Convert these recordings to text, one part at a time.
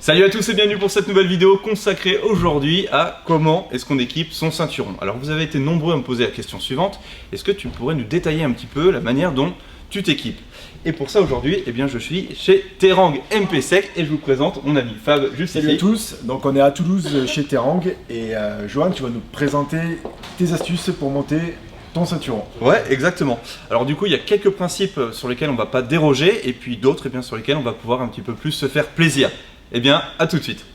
Salut à tous et bienvenue pour cette nouvelle vidéo consacrée aujourd'hui à comment est-ce qu'on équipe son ceinturon. Alors vous avez été nombreux à me poser la question suivante, est-ce que tu pourrais nous détailler un petit peu la manière dont tu t'équipes? Et pour ça aujourd'hui, eh bien, je suis chez Terang MP-Sec et je vous présente mon ami Fab juste ici. Salut à tous, donc on est à Toulouse chez Terang et Johan, tu vas nous présenter tes astuces pour monter ton ceinturon. Ouais, exactement. Alors du coup, il y a quelques principes sur lesquels on ne va pas déroger et puis d'autres eh bien, sur lesquels on va pouvoir un petit peu plus se faire plaisir. Eh bien, à tout de suite.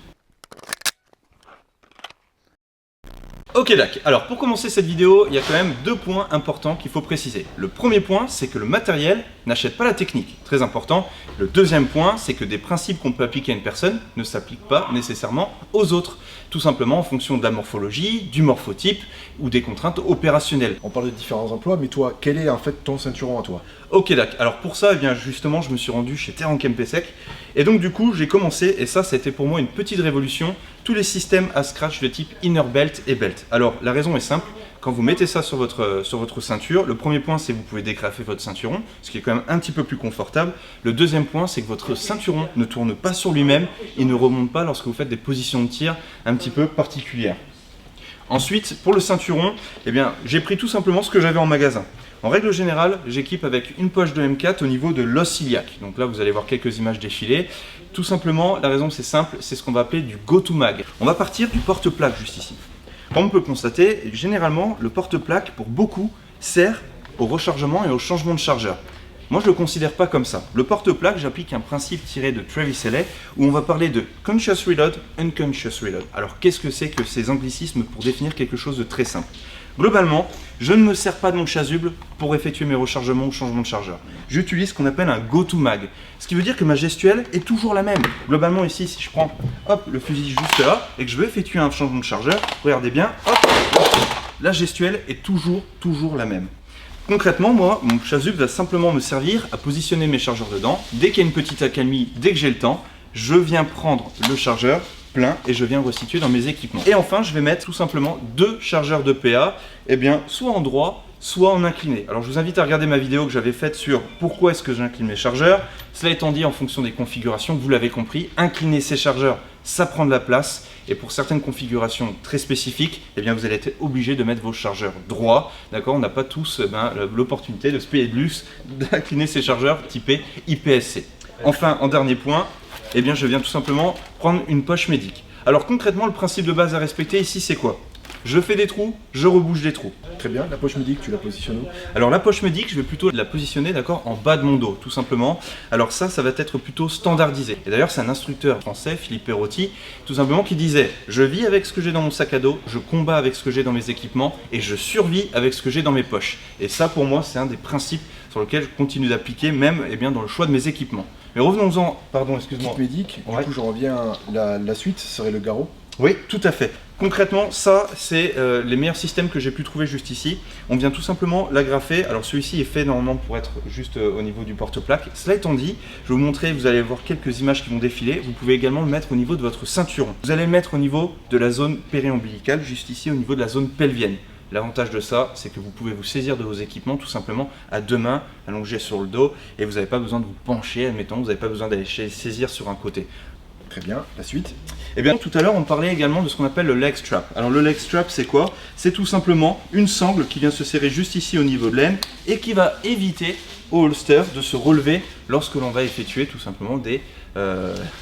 Ok Dac, alors pour commencer cette vidéo, il y a quand même deux points importants qu'il faut préciser. Le premier point, c'est que le matériel n'achète pas la technique, très important. Le deuxième point, c'est que des principes qu'on peut appliquer à une personne ne s'appliquent pas nécessairement aux autres. Tout simplement en fonction de la morphologie, du morphotype ou des contraintes opérationnelles. On parle de différents emplois, mais toi, quel est en fait ton ceinturon à toi? Ok Dac, alors pour ça, eh bien, justement, je me suis rendu chez Terang MP-Sec et donc du coup, j'ai commencé, et ça, c'était pour moi une petite révolution, tous les systèmes à scratch de type inner belt et belt. Alors, la raison est simple. Quand vous mettez ça sur votre ceinture, le premier point, c'est que vous pouvez dégrafer votre ceinturon, ce qui est quand même un petit peu plus confortable. Le deuxième point, c'est que votre ceinturon ne tourne pas sur lui-même, il ne remonte pas lorsque vous faites des positions de tir un petit peu particulières. Ensuite, pour le ceinturon, eh bien, j'ai pris tout simplement ce que j'avais en magasin. En règle générale, j'équipe avec une poche de M4 au niveau de l'os iliaque. Donc là, vous allez voir quelques images défiler. Tout simplement, la raison c'est simple, c'est ce qu'on va appeler du go-to-mag. On va partir du porte-plaque juste ici. Comme on peut le constater, généralement, le porte-plaque, pour beaucoup, sert au rechargement et au changement de chargeur. Moi, je ne le considère pas comme ça. Le porte-plaque, j'applique un principe tiré de Travis Heley où on va parler de conscious reload, unconscious reload. Alors, qu'est-ce que c'est que ces anglicismes pour définir quelque chose de très simple? Globalement, je ne me sers pas de mon chasuble pour effectuer mes rechargements ou changements de chargeur. J'utilise ce qu'on appelle un go-to-mag. Ce qui veut dire que ma gestuelle est toujours la même. Globalement ici, si je prends hop, le fusil juste là et que je veux effectuer un changement de chargeur, regardez bien, hop, la gestuelle est toujours la même. Concrètement, moi, mon chasuble va simplement me servir à positionner mes chargeurs dedans. Dès qu'il y a une petite accalmie, dès que j'ai le temps, je viens prendre le chargeur plein et je viens le resituer dans mes équipements. Et enfin, je vais mettre tout simplement deux chargeurs de PA, eh bien, soit en droit, soit en incliné. Alors, je vous invite à regarder ma vidéo que j'avais faite sur pourquoi est-ce que j'incline mes chargeurs. Cela étant dit, en fonction des configurations, vous l'avez compris, incliner ces chargeurs, ça prend de la place. Et pour certaines configurations très spécifiques, eh bien, vous allez être obligé de mettre vos chargeurs droits. D'accord, on n'a pas tous l'opportunité de se payer de luxe d'incliner ces chargeurs typés IPSC. Enfin, en dernier point, eh bien, je viens tout simplement prendre une poche médic. Alors concrètement, le principe de base à respecter ici, c'est quoi? Je fais des trous, je rebouche des trous. Très bien, la poche médic, tu la positionnes où? Alors la poche médic, je vais plutôt la positionner d'accord en bas de mon dos, tout simplement. Alors ça va être plutôt standardisé. Et d'ailleurs, c'est un instructeur français, Philippe Perotti, tout simplement qui disait « Je vis avec ce que j'ai dans mon sac à dos, je combats avec ce que j'ai dans mes équipements et je survis avec ce que j'ai dans mes poches. » Et ça, pour moi, c'est un des principes sur lesquels je continue d'appliquer, même dans le choix de mes équipements. Mais revenons-en, pardon, excuse-moi. Kit médic, du coup je reviens, la suite serait le garrot. Oui, tout à fait. Concrètement, ça, c'est les meilleurs systèmes que j'ai pu trouver juste ici. On vient tout simplement l'agrafer. Alors celui-ci est fait normalement pour être juste au niveau du porte-plaque. Cela étant dit, je vais vous montrer, vous allez voir quelques images qui vont défiler. Vous pouvez également le mettre au niveau de votre ceinturon. Vous allez le mettre au niveau de la zone périombilicale, juste ici au niveau de la zone pelvienne. L'avantage de ça, c'est que vous pouvez vous saisir de vos équipements tout simplement à deux mains, allongés sur le dos, et vous n'avez pas besoin de vous pencher, admettons, vous n'avez pas besoin d'aller saisir sur un côté. Très bien, la suite. Eh bien, tout à l'heure, on parlait également de ce qu'on appelle le leg strap. Alors, le leg strap, c'est quoi? C'est tout simplement une sangle qui vient se serrer juste ici au niveau de l'aine et qui va éviter au holster de se relever lorsque l'on va effectuer tout simplement des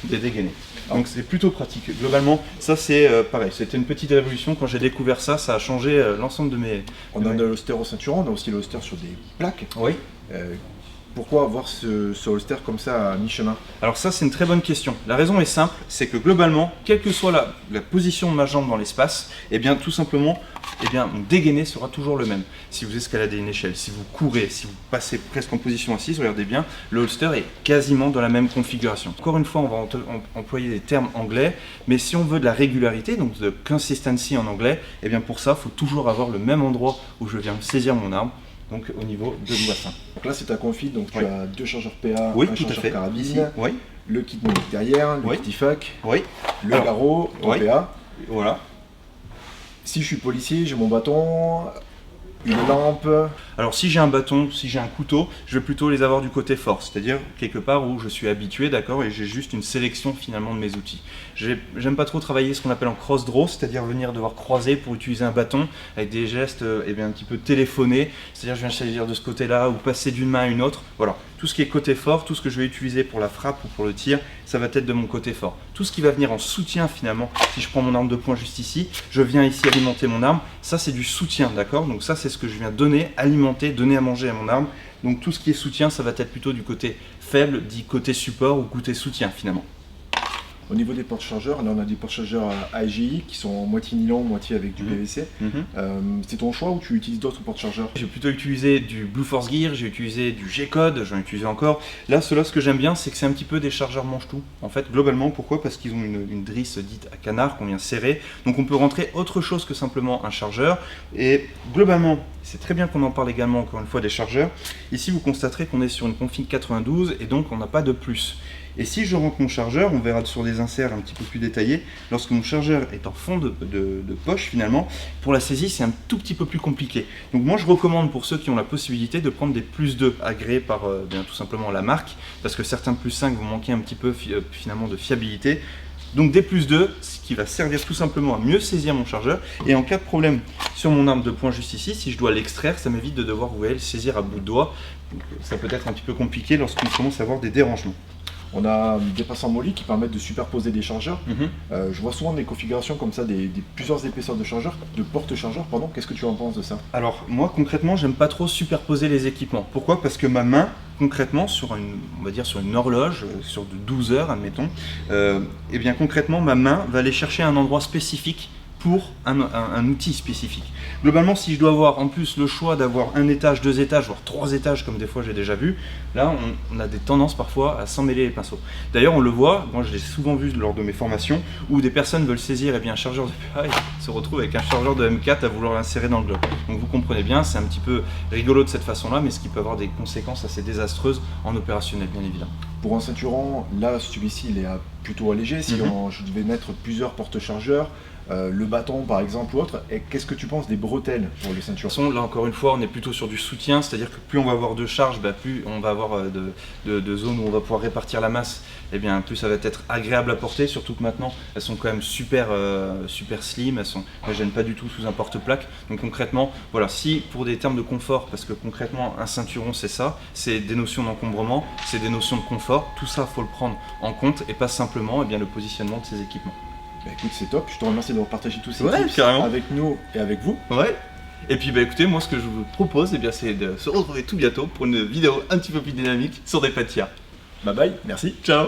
dégainés. Donc, c'est plutôt pratique. Globalement, ça, c'est pareil. C'était une petite révolution. Quand j'ai découvert ça, ça a changé l'ensemble de mes... On a le holster au ceinturon, on a aussi le holster sur des plaques. Oui. Pourquoi avoir ce holster comme ça à mi-chemin? Alors ça, c'est une très bonne question. La raison est simple, c'est que globalement, quelle que soit la position de ma jambe dans l'espace, eh bien tout simplement, eh bien, mon dégainé sera toujours le même. Si vous escaladez une échelle, si vous courez, si vous passez presque en position assise, regardez bien, le holster est quasiment dans la même configuration. Encore une fois, on va employer des termes anglais, mais si on veut de la régularité, donc de consistency en anglais, eh bien pour ça, il faut toujours avoir le même endroit où je viens saisir mon arme. Donc au niveau de mon bassin. Donc là c'est ta config, donc tu as deux chargeurs PA, oui, un chargeur carabine, ici, oui. Le kit médic derrière, le kit IFAK, le garrot, ton PA. Voilà. Si je suis policier, j'ai mon bâton, Une lampe. Alors si j'ai un bâton, si j'ai un couteau, je vais plutôt les avoir du côté fort, c'est-à-dire quelque part où je suis habitué, d'accord, et j'ai juste une sélection finalement de mes outils. J'aime pas trop travailler ce qu'on appelle en cross draw, c'est-à-dire venir devoir croiser pour utiliser un bâton avec des gestes un petit peu téléphonés, c'est-à-dire je viens saisir de ce côté-là ou passer d'une main à une autre. Voilà, tout ce qui est côté fort, tout ce que je vais utiliser pour la frappe ou pour le tir, ça va être de mon côté fort. Tout ce qui va venir en soutien finalement, si je prends mon arme de poing juste ici, je viens ici alimenter mon arme, ça c'est du soutien, d'accord? Donc ça c'est ce que je viens donner, alimenter, donner à manger à mon arme. Donc tout ce qui est soutien, ça va être plutôt du côté faible, dit côté support ou côté soutien finalement. Au niveau des porte-chargeurs, là on a des porte-chargeurs AGI qui sont moitié nylon, moitié avec du PVC. C'est ton choix ou tu utilises d'autres porte-chargeurs? J'ai plutôt utilisé du Blue Force Gear, j'ai utilisé du G-Code, j'en ai utilisé encore. Là, ceux-là, ce que j'aime bien, c'est que c'est un petit peu des chargeurs manche-tout. En fait, globalement, pourquoi? Parce qu'ils ont une drisse dite à canard qu'on vient serrer. Donc on peut rentrer autre chose que simplement un chargeur. Et globalement, c'est très bien qu'on en parle également, encore une fois, des chargeurs. Ici, vous constaterez qu'on est sur une config 92 et donc on n'a pas de plus. Et si je rentre mon chargeur, on verra sur des inserts un petit peu plus détaillés, lorsque mon chargeur est en fond de poche finalement, pour la saisie c'est un tout petit peu plus compliqué. Donc moi je recommande pour ceux qui ont la possibilité de prendre des plus 2 agréés par tout simplement la marque, parce que certains plus 5 vont manquer un petit peu finalement de fiabilité. Donc des plus 2, ce qui va servir tout simplement à mieux saisir mon chargeur, et en cas de problème sur mon arme de poing juste ici, si je dois l'extraire, ça m'évite de devoir, vous voyez, le saisir à bout de doigt. Donc, ça peut être un petit peu compliqué lorsqu'on commence à avoir des dérangements. On a des passants molis qui permettent de superposer des chargeurs. Je vois souvent des configurations comme ça, plusieurs épaisseurs de chargeurs, de porte-chargeurs, pardon. Qu'est-ce que tu en penses de ça? Alors moi concrètement, j'aime pas trop superposer les équipements. Pourquoi? Parce que ma main, concrètement, on va dire sur une horloge, sur de 12 heures, admettons, et bien concrètement, ma main va aller chercher un endroit spécifique pour un outil spécifique. Globalement, si je dois avoir en plus le choix d'avoir un étage, 2 étages, voire 3 étages, comme des fois j'ai déjà vu, là on a des tendances parfois à s'emmêler les pinceaux. D'ailleurs on le voit, moi je l'ai souvent vu lors de mes formations, où des personnes veulent saisir un chargeur de PA et se retrouvent avec un chargeur de M4 à vouloir l'insérer dans le globe. Donc vous comprenez bien, c'est un petit peu rigolo de cette façon-là, mais ce qui peut avoir des conséquences assez désastreuses en opérationnel, bien évidemment. Pour un ceinturon, là celui-ci il est plutôt allégé. Si je devais mettre plusieurs porte-chargeurs, le bâton par exemple ou autre, et qu'est-ce que tu penses des bretelles pour le ceinturon? De toute façon, là encore une fois, on est plutôt sur du soutien, c'est-à-dire que plus on va avoir de charge, plus on va avoir de zones où on va pouvoir répartir la masse, et bien plus ça va être agréable à porter, surtout que maintenant elles sont quand même super slim, elles ne gênent pas du tout sous un porte-plaque. Donc concrètement, voilà, si pour des termes de confort, parce que concrètement un ceinturon c'est ça, c'est des notions d'encombrement, c'est des notions de confort, tout ça faut le prendre en compte et pas simplement le positionnement de ces équipements. Bah écoute, c'est top, je te remercie d'avoir partagé tous ces tips carrément avec nous et avec vous. Ouais. Et puis écoutez, moi ce que je vous propose, c'est de se retrouver tout bientôt pour une vidéo un petit peu plus dynamique sur des pâtières. Bye bye, merci. Ciao.